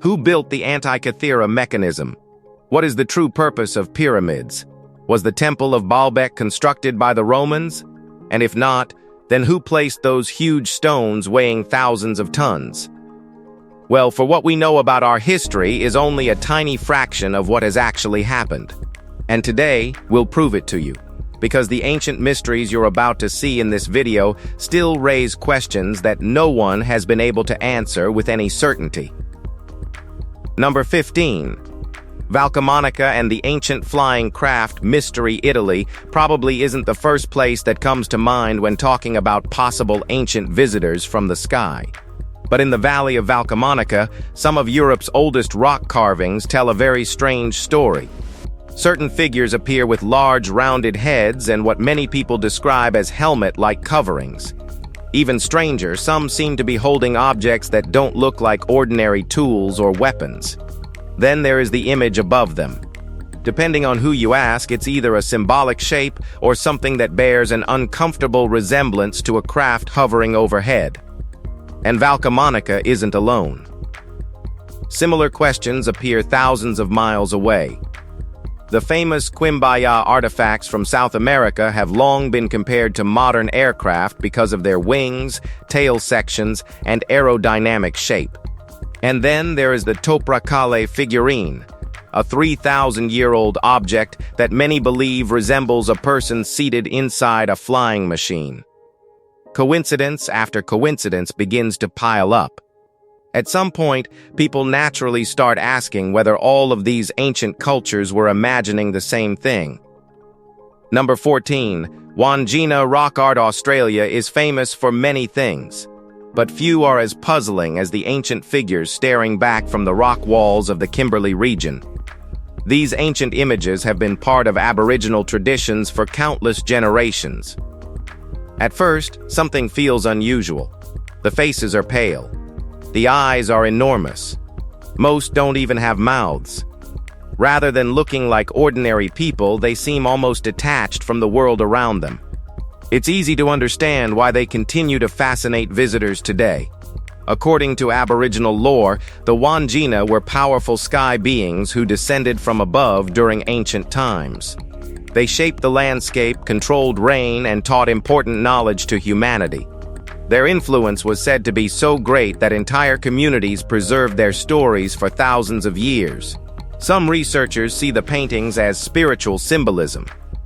Who built the Antikythera Mechanism? What is the true purpose of pyramids? Was the Temple of Baalbek constructed by the Romans? And if not, then who placed those huge stones weighing thousands of tons? Well, for what we know about our history is only a tiny fraction of what has actually happened. And today, we'll prove it to you. Because the ancient mysteries you're about to see in this video still raise questions that no one has been able to answer with any certainty. Number 15. Valcamonica and the ancient flying craft Mystery Italy probably isn't the first place that comes to mind when talking about possible ancient visitors from the sky. But in the Valley of Valcamonica, some of Europe's oldest rock carvings tell a very strange story. Certain figures appear with large rounded heads and what many people describe as helmet-like coverings. Even stranger, some seem to be holding objects that don't look like ordinary tools or weapons. Then there is the image above them. Depending on who you ask, it's either a symbolic shape or something that bears an uncomfortable resemblance to a craft hovering overhead. And Valcamonica isn't alone. Similar questions appear thousands of miles away. The famous Quimbaya artifacts from South America have long been compared to modern aircraft because of their wings, tail sections, and aerodynamic shape. And then there is the Toprakale figurine, a 3,000-year-old object that many believe resembles a person seated inside a flying machine. Coincidence after coincidence begins to pile up. At some point, people naturally start asking whether all of these ancient cultures were imagining the same thing. Number 14. Wandjina Rock Art Australia is famous for many things, but few are as puzzling as the ancient figures staring back from the rock walls of the Kimberley region. These ancient images have been part of Aboriginal traditions for countless generations. At first, something feels unusual. The faces are pale. The eyes are enormous. Most don't even have mouths. Rather than looking like ordinary people, they seem almost detached from the world around them. It's easy to understand why they continue to fascinate visitors today. According to Aboriginal lore, the Wandjina were powerful sky beings who descended from above during ancient times. They shaped the landscape, controlled rain, and taught important knowledge to humanity. Their influence was said to be so great that entire communities preserved their stories for thousands of years. Some researchers see the paintings as spiritual symbolism.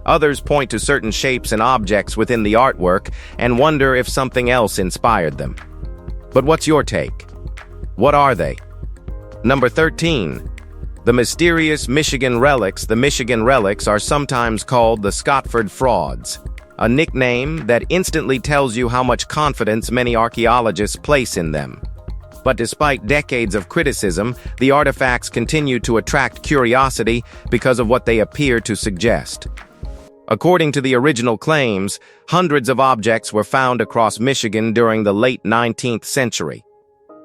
Others point to certain shapes and objects within the artwork and wonder if something else inspired them. But what's your take? What are they? Number 13. The mysterious Michigan relics. The Michigan relics are sometimes called the Scotford Frauds, a nickname that instantly tells you how much confidence many archaeologists place in them. But despite decades of criticism, the artifacts continue to attract curiosity because of what they appear to suggest. According to the original claims, hundreds of objects were found across Michigan during the late 19th century.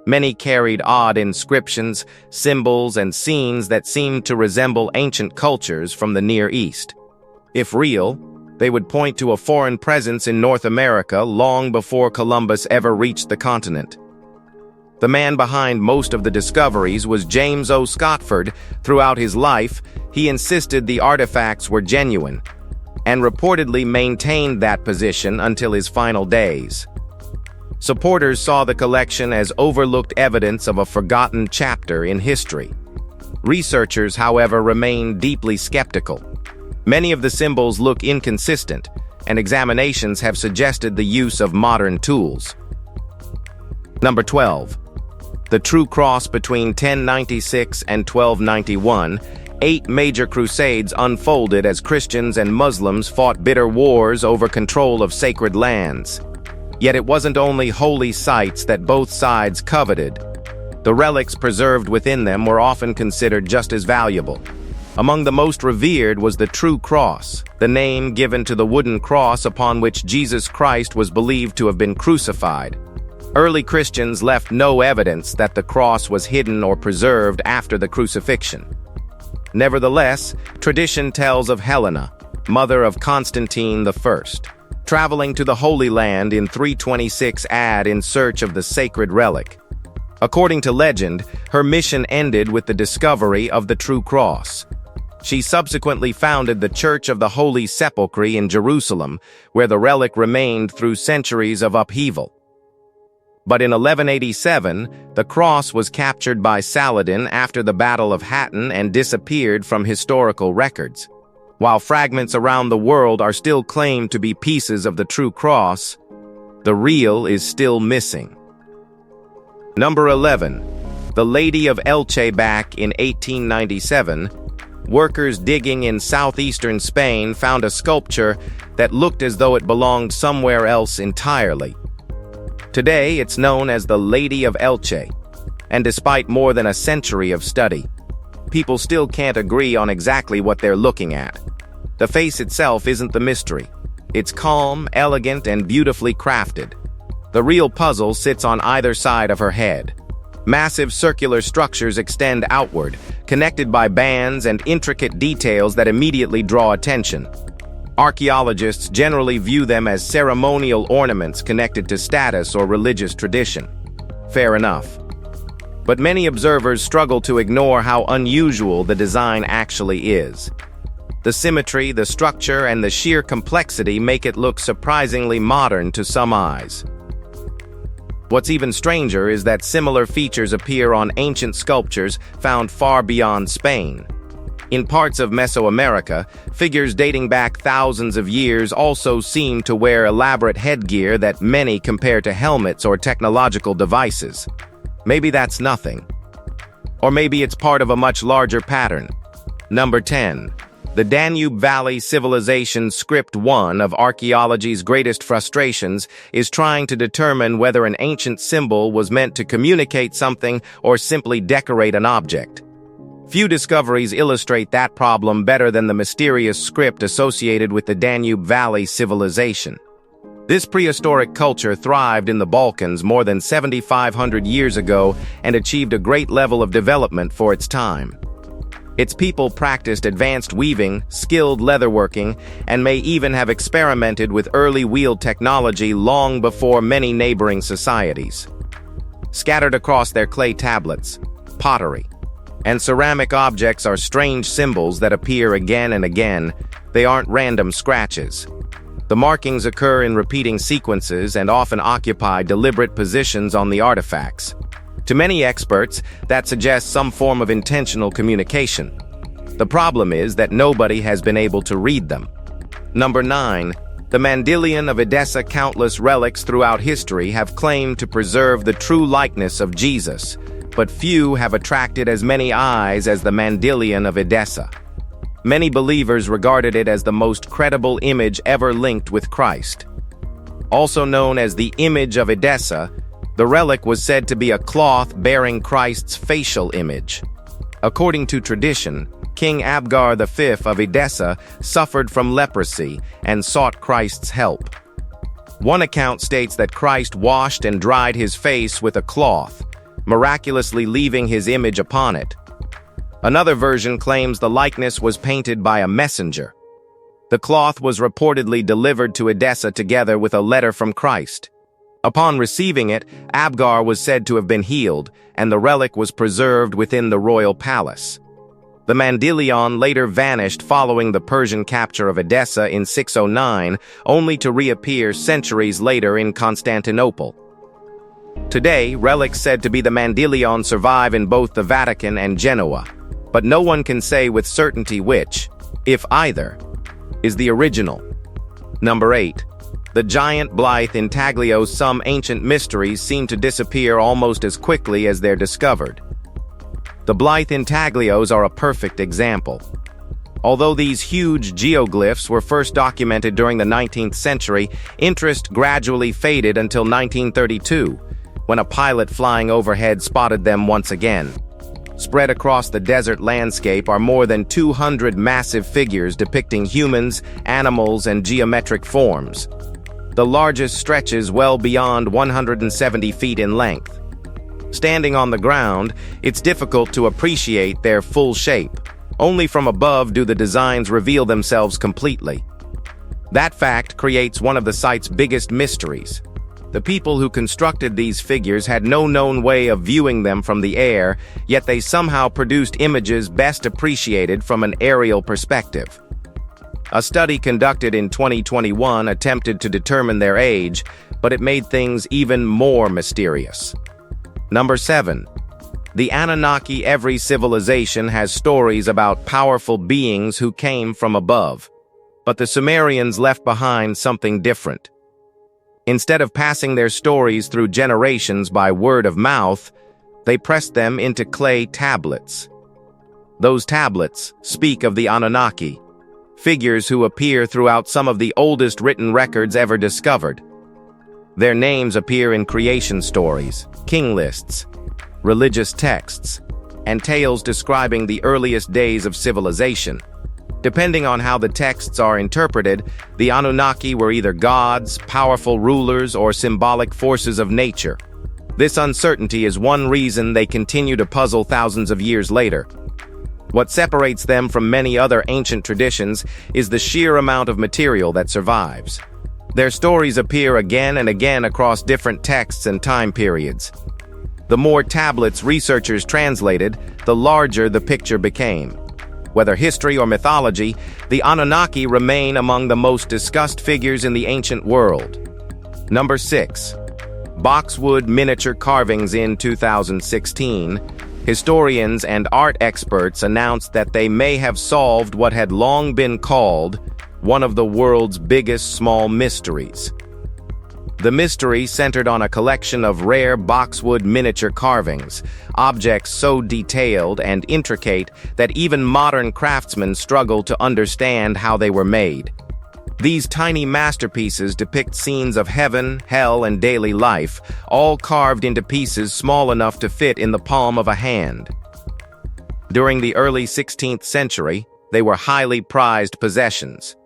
Many carried odd inscriptions, symbols, and scenes that seemed to resemble ancient cultures from the Near East. If real, they would point to a foreign presence in North America long before Columbus ever reached the continent. The man behind most of the discoveries was James O. Scotford. Throughout his life, he insisted the artifacts were genuine, and reportedly maintained that position until his final days. Supporters saw the collection as overlooked evidence of a forgotten chapter in history. Researchers, however, remain deeply skeptical. Many of the symbols look inconsistent, and examinations have suggested the use of modern tools. Number 12. The true cross between 1096 and 1291. 8 major crusades unfolded as Christians and Muslims fought bitter wars over control of sacred lands. Yet it wasn't only holy sites that both sides coveted. The relics preserved within them were often considered just as valuable. Among the most revered was the True Cross, the name given to the wooden cross upon which Jesus Christ was believed to have been crucified. Early Christians left no evidence that the cross was hidden or preserved after the crucifixion. Nevertheless, tradition tells of Helena, mother of Constantine I, traveling to the Holy Land in 326 AD in search of the sacred relic. According to legend, her mission ended with the discovery of the true cross. She subsequently founded the Church of the Holy Sepulchre in Jerusalem, where the relic remained through centuries of upheaval. But in 1187, the cross was captured by Saladin after the Battle of Hattin and disappeared from historical records. While fragments around the world are still claimed to be pieces of the true cross, the real is still missing. Number 11. The Lady of Elche. Back in 1897, workers digging in southeastern Spain found a sculpture that looked as though it belonged somewhere else entirely. Today, it's known as the Lady of Elche, and despite more than a century of study, people still can't agree on exactly what they're looking at. The face itself isn't the mystery. It's calm, elegant, and beautifully crafted. The real puzzle sits on either side of her head. Massive circular structures extend outward, connected by bands and intricate details that immediately draw attention. Archaeologists generally view them as ceremonial ornaments connected to status or religious tradition. Fair enough. But many observers struggle to ignore how unusual the design actually is. The symmetry, the structure, and the sheer complexity make it look surprisingly modern to some eyes. What's even stranger is that similar features appear on ancient sculptures found far beyond Spain. In parts of Mesoamerica, figures dating back thousands of years also seem to wear elaborate headgear that many compare to helmets or technological devices. Maybe that's nothing. Or maybe it's part of a much larger pattern. Number 10. The Danube Valley Civilization. Script 1 of archaeology's greatest frustrations is trying to determine whether an ancient symbol was meant to communicate something or simply decorate an object. Few discoveries illustrate that problem better than the mysterious script associated with the Danube Valley Civilization. This prehistoric culture thrived in the Balkans more than 7,500 years ago and achieved a great level of development for its time. Its people practiced advanced weaving, skilled leatherworking, and may even have experimented with early wheel technology long before many neighboring societies. Scattered across their clay tablets, pottery, and ceramic objects are strange symbols that appear again and again. They aren't random scratches. The markings occur in repeating sequences and often occupy deliberate positions on the artifacts. To many experts, that suggests some form of intentional communication. The problem is that nobody has been able to read them. Number 9. The Mandylion of Edessa. Countless relics throughout history have claimed to preserve the true likeness of Jesus, but few have attracted as many eyes as the Mandylion of Edessa. Many believers regarded it as the most credible image ever linked with Christ. Also known as the Image of Edessa, the relic was said to be a cloth bearing Christ's facial image. According to tradition, King Abgar V of Edessa suffered from leprosy and sought Christ's help. One account states that Christ washed and dried his face with a cloth, miraculously leaving his image upon it. Another version claims the likeness was painted by a messenger. The cloth was reportedly delivered to Edessa together with a letter from Christ. Upon receiving it, Abgar was said to have been healed, and the relic was preserved within the royal palace. The Mandylion later vanished following the Persian capture of Edessa in 609, only to reappear centuries later in Constantinople. Today, relics said to be the Mandylion survive in both the Vatican and Genoa, but no one can say with certainty which, if either, is the original. Number 8. The giant Blythe intaglio. Some ancient mysteries seem to disappear almost as quickly as they're discovered. The Blythe intaglios are a perfect example. Although these huge geoglyphs were first documented during the 19th century, interest gradually faded until 1932, when a pilot flying overhead spotted them once again. Spread across the desert landscape are more than 200 massive figures depicting humans, animals, and geometric forms. The largest stretches well beyond 170 feet in length. Standing on the ground, it's difficult to appreciate their full shape. Only from above do the designs reveal themselves completely. That fact creates one of the site's biggest mysteries. The people who constructed these figures had no known way of viewing them from the air, yet they somehow produced images best appreciated from an aerial perspective. A study conducted in 2021 attempted to determine their age, but it made things even more mysterious. Number 7. The Anunnaki. Every civilization has stories about powerful beings who came from above. But the Sumerians left behind something different. Instead of passing their stories through generations by word of mouth, they pressed them into clay tablets. Those tablets speak of the Anunnaki, figures who appear throughout some of the oldest written records ever discovered. Their names appear in creation stories, king lists, religious texts, and tales describing the earliest days of civilization. Depending on how the texts are interpreted, the Anunnaki were either gods, powerful rulers, or symbolic forces of nature. This uncertainty is one reason they continue to puzzle thousands of years later. What separates them from many other ancient traditions is the sheer amount of material that survives. Their stories appear again and again across different texts and time periods. The more tablets researchers translated, the larger the picture became. Whether history or mythology, the Anunnaki remain among the most discussed figures in the ancient world. Number 6. Boxwood miniature carvings. In 2016, historians and art experts announced that they may have solved what had long been called one of the world's biggest small mysteries. The mystery centered on a collection of rare boxwood miniature carvings, objects so detailed and intricate that even modern craftsmen struggle to understand how they were made. These tiny masterpieces depict scenes of heaven, hell, and daily life, all carved into pieces small enough to fit in the palm of a hand. During the early 16th century, they were highly prized possessions.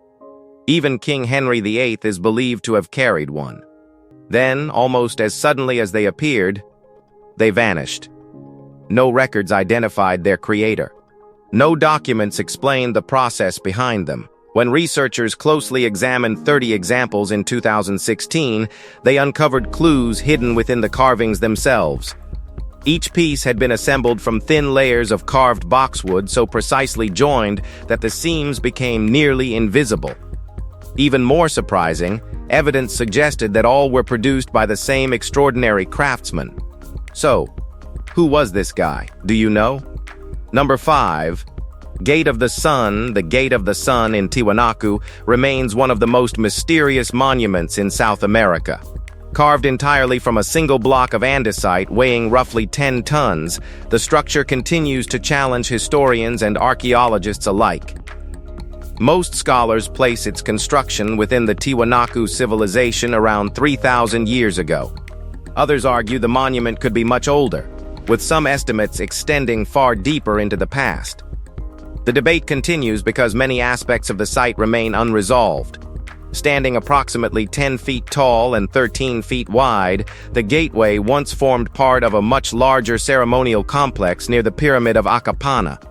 Even King Henry VIII is believed to have carried one. Then, almost as suddenly as they appeared, they vanished. No records identified their creator. No documents explained the process behind them. When researchers closely examined 30 examples in 2016, they uncovered clues hidden within the carvings themselves. Each piece had been assembled from thin layers of carved boxwood so precisely joined that the seams became nearly invisible. Even more surprising, evidence suggested that all were produced by the same extraordinary craftsman. So, who was this guy? Do you know? Number 5. Gate of the Sun. The Gate of the Sun in Tiwanaku remains one of the most mysterious monuments in South America. Carved entirely from a single block of andesite weighing roughly 10 tons, the structure continues to challenge historians and archaeologists alike. Most scholars place its construction within the Tiwanaku civilization around 3,000 years ago. Others argue the monument could be much older, with some estimates extending far deeper into the past. The debate continues because many aspects of the site remain unresolved. Standing approximately 10 feet tall and 13 feet wide, the gateway once formed part of a much larger ceremonial complex near the Pyramid of Akapana.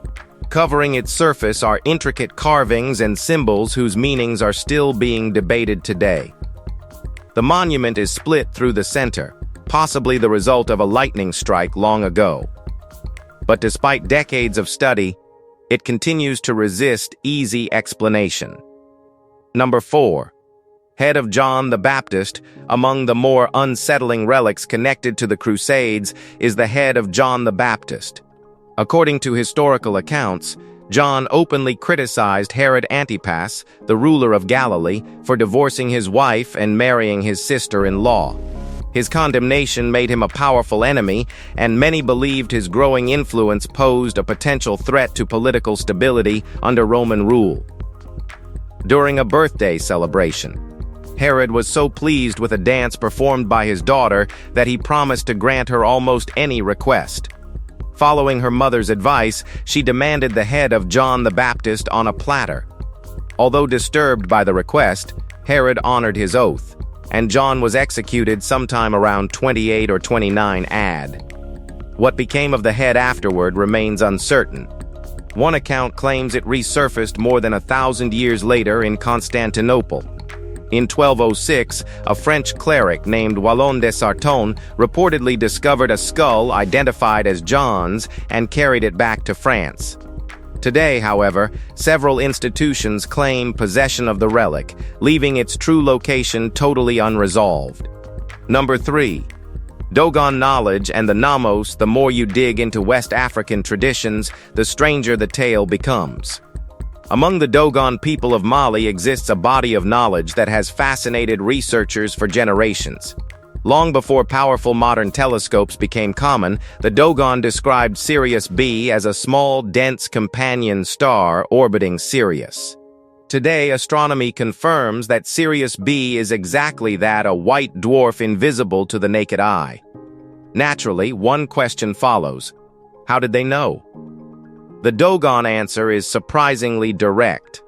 Covering its surface are intricate carvings and symbols whose meanings are still being debated today. The monument is split through the center, possibly the result of a lightning strike long ago. But despite decades of study, it continues to resist easy explanation. Number 4. Head of John the Baptist. Among the more unsettling relics connected to the Crusades is the head of John the Baptist. According to historical accounts, John openly criticized Herod Antipas, the ruler of Galilee, for divorcing his wife and marrying his sister-in-law. His condemnation made him a powerful enemy, and many believed his growing influence posed a potential threat to political stability under Roman rule. During a birthday celebration, Herod was so pleased with a dance performed by his daughter that he promised to grant her almost any request. Following her mother's advice, she demanded the head of John the Baptist on a platter. Although disturbed by the request, Herod honored his oath, and John was executed sometime around 28 or 29 AD. What became of the head afterward remains uncertain. One account claims it resurfaced more than 1,000 years later in Constantinople. In 1206, a French cleric named Wallon de Sarton reportedly discovered a skull identified as John's and carried it back to France. Today, however, several institutions claim possession of the relic, leaving its true location totally unresolved. Number 3. Dogon knowledge and the Namos. The more you dig into West African traditions, the stranger the tale becomes. Among the Dogon people of Mali exists a body of knowledge that has fascinated researchers for generations. Long before powerful modern telescopes became common, the Dogon described Sirius B as a small, dense companion star orbiting Sirius. Today, astronomy confirms that Sirius B is exactly that, a white dwarf invisible to the naked eye. Naturally, one question follows. How did they know? The Dogon answer is surprisingly direct.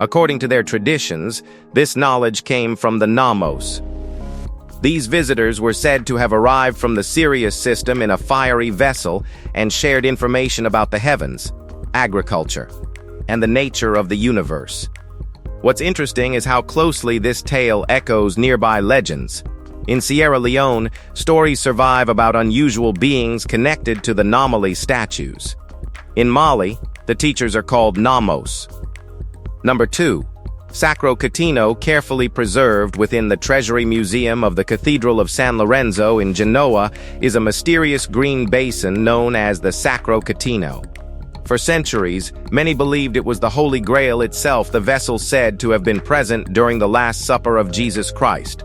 According to their traditions, this knowledge came from the Namos. These visitors were said to have arrived from the Sirius system in a fiery vessel and shared information about the heavens, agriculture, and the nature of the universe. What's interesting is how closely this tale echoes nearby legends. In Sierra Leone, stories survive about unusual beings connected to the Nomoli statues. In Mali, the teachers are called Namos. Number 2. Sacro Catino, carefully preserved within the Treasury Museum of the Cathedral of San Lorenzo in Genoa, is a mysterious green basin known as the Sacro Catino. For centuries, many believed it was the Holy Grail itself, the vessel said to have been present during the Last Supper of Jesus Christ.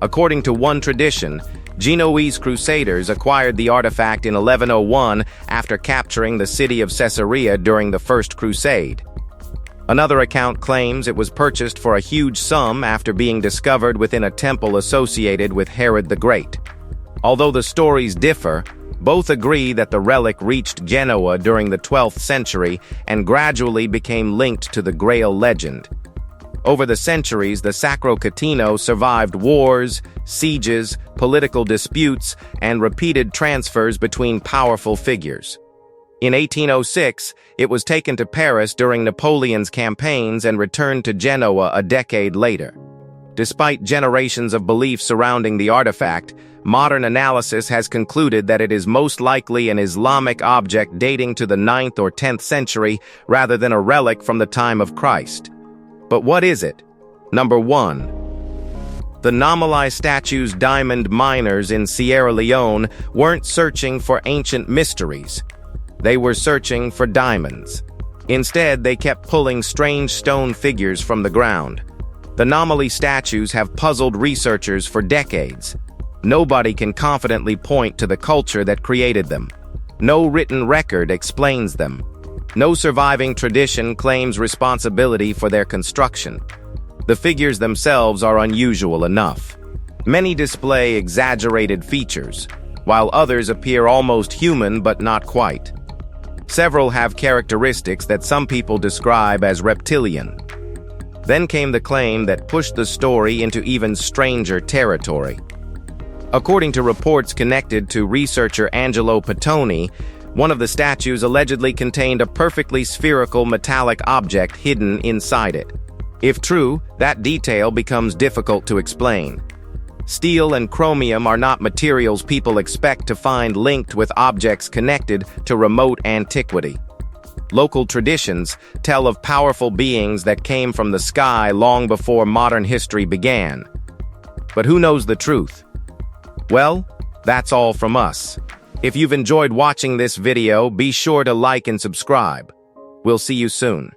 According to one tradition, Genoese crusaders acquired the artifact in 1101 after capturing the city of Caesarea during the First Crusade. Another account claims it was purchased for a huge sum after being discovered within a temple associated with Herod the Great. Although the stories differ, both agree that the relic reached Genoa during the 12th century and gradually became linked to the Grail legend. Over the centuries, the Sacro Catino survived wars, sieges, political disputes, and repeated transfers between powerful figures. In 1806, it was taken to Paris during Napoleon's campaigns and returned to Genoa a decade later. Despite generations of belief surrounding the artifact, modern analysis has concluded that it is most likely an Islamic object dating to the 9th or 10th century rather than a relic from the time of Christ. But what is it? Number 1. The Nomoli statues. Diamond miners in Sierra Leone weren't searching for ancient mysteries. They were searching for diamonds. Instead, they kept pulling strange stone figures from the ground. The Nomoli statues have puzzled researchers for decades. Nobody can confidently point to the culture that created them. No written record explains them. No surviving tradition claims responsibility for their construction. The figures themselves are unusual enough. Many display exaggerated features, while others appear almost human but not quite. Several have characteristics that some people describe as reptilian. Then came the claim that pushed the story into even stranger territory. According to reports connected to researcher Angelo Pettoni, one of the statues allegedly contained a perfectly spherical metallic object hidden inside it. If true, that detail becomes difficult to explain. Steel and chromium are not materials people expect to find linked with objects connected to remote antiquity. Local traditions tell of powerful beings that came from the sky long before modern history began. But who knows the truth? Well, that's all from us. If you've enjoyed watching this video, be sure to like and subscribe. We'll see you soon.